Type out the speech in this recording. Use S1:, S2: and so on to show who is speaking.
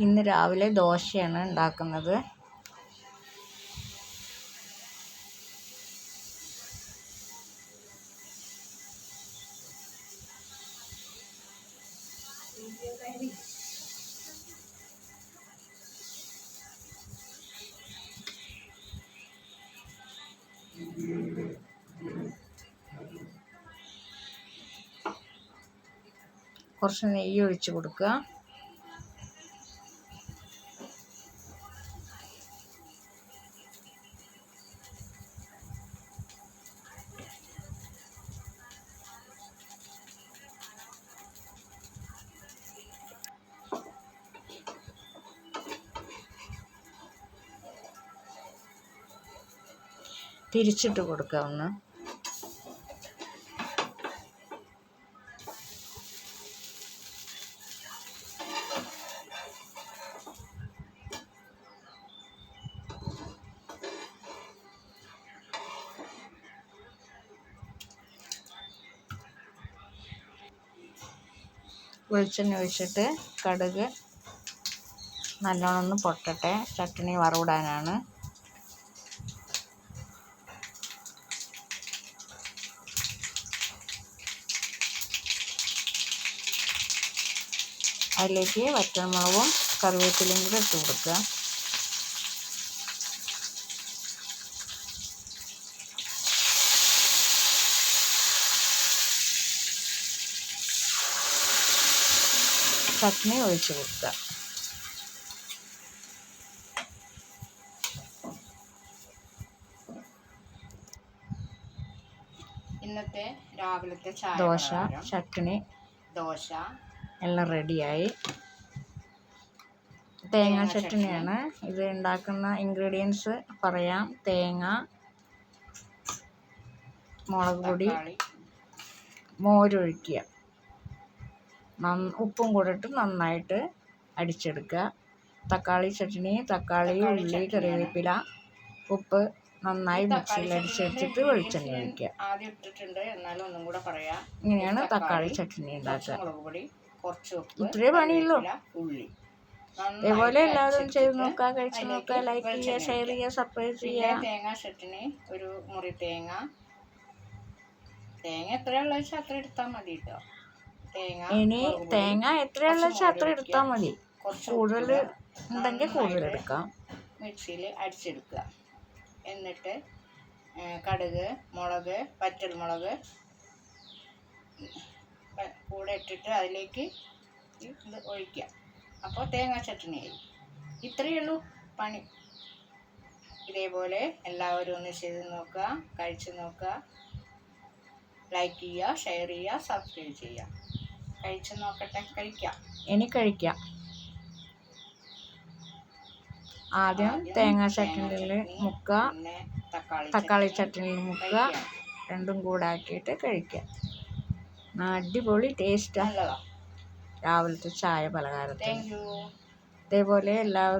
S1: ഇന്ന് രാവിലെ ദോശയാണ് ഉണ്ടാക്കുന്നത്. കുറച്ച് നെയ്യ് ഒഴിച്ച് കൊടുക്കുക. തിരിച്ചിട്ട് കൊടുക്കുക ഒന്ന്. വെളിച്ചെണ്ണ ഒഴിച്ചിട്ട് കടുക് നല്ലോണം ഒന്ന് പൊട്ടട്ടെ. ചട്നി വറവിടാനാണ്. അതിലേക്ക് വറ്റൽമുളകും കറിവേപ്പിലയും കൂടെ ഇട്ട് കൊടുക്കുക. ചട്നി ഒഴിച്ച് കൊടുക്കുക.
S2: ഇന്നത്തെ രാവിലത്തെ ചായ
S1: ദോശ, ചട്നി,
S2: ദോശ
S1: എല്ലാം റെഡിയായി. തേങ്ങ ചട്നിയാണ് ഇത്. ഉണ്ടാക്കുന്ന ഇൻഗ്രീഡിയൻസ് പറയാം. തേങ്ങ, മുളക് പൊടി, മോരൊഴിക്കുക, ഉപ്പും കൂടെ ഇട്ട് നന്നായിട്ട് അടിച്ചെടുക്കുക. തക്കാളി ചട്നി, തക്കാളി, ഉള്ളി, കറിവേപ്പില, ഉപ്പ് നന്നായി മിക്സിയിൽ അടിച്ചെടുത്തിട്ട് വെളിച്ചെണ്ണ ഒഴിക്കുക.
S2: ആദ്യം ഇട്ടിട്ടുണ്ട്, എന്നാലും ഒന്നും കൂടെ പറയാം.
S1: ഇങ്ങനെയാണ് തക്കാളി ചട്നി ഉണ്ടാക്കുക.
S2: മുളക് പൊടി, കുറച്ച് ഉപ്പ്,
S1: ഇത്രേ പണിയുള്ളൂ.
S2: ഉള്ളി.
S1: ഇതേപോലെ എല്ലാവരും ചെയ്ത് നോക്കുക, കഴിച്ച് നോക്കുക, ലൈക്ക് ചെയ്യുക, ഷെയർ ചെയ്യുക, സബ്സ്ക്രൈബ് ചെയ്യുക.
S2: തേങ്ങ ചട്നി ഒരു മുറി തേങ്ങ എത്രയുള്ള വെച്ചാൽ അത്ര എടുത്താൽ മതി കേട്ടോ.
S1: ഇനി തേങ്ങ എത്രയുള്ള വെച്ചാൽ അത്ര എടുത്താൽ മതി. കൂടുതൽ ഉണ്ടെങ്കിൽ കൂടുതൽ എടുക്കാം.
S2: മിക്സിയിൽ അടിച്ചെടുക്കുക. എന്നിട്ട് കടുക്, മുളക്, വറ്റൽമുളക് കൂടെ ഇട്ടിട്ട് അതിലേക്ക് ഇത് ഒഴിക്കുക. അപ്പോൾ തേങ്ങാ ചട്നിയായി. ഇത്രയേ ഉള്ളൂ പണി. ഇതേപോലെ എല്ലാവരും ഒന്ന് ചെയ്ത് നോക്കുക, കഴിച്ച് നോക്കുക, ലൈക്ക് ചെയ്യുക, ഷെയർ ചെയ്യുക, സബ്സ്ക്രൈബ് ചെയ്യുക. കഴിച്ച് നോക്കട്ടെ.
S1: ഇനി കഴിക്കാം. ആദ്യം തേങ്ങാ ചട്നിയിൽ മുക്കുക, തക്കാളി ചട്നിയിൽ മുക്കുക, രണ്ടും കൂടെ ആക്കിയിട്ട് കഴിക്കുക. അടിപൊളി ടേസ്റ്റാണ് രാവിലത്തെ ചായ പലഹാരത്തിന്.
S2: Thank you.
S1: ഇതേപോലെ എല്ലാവരും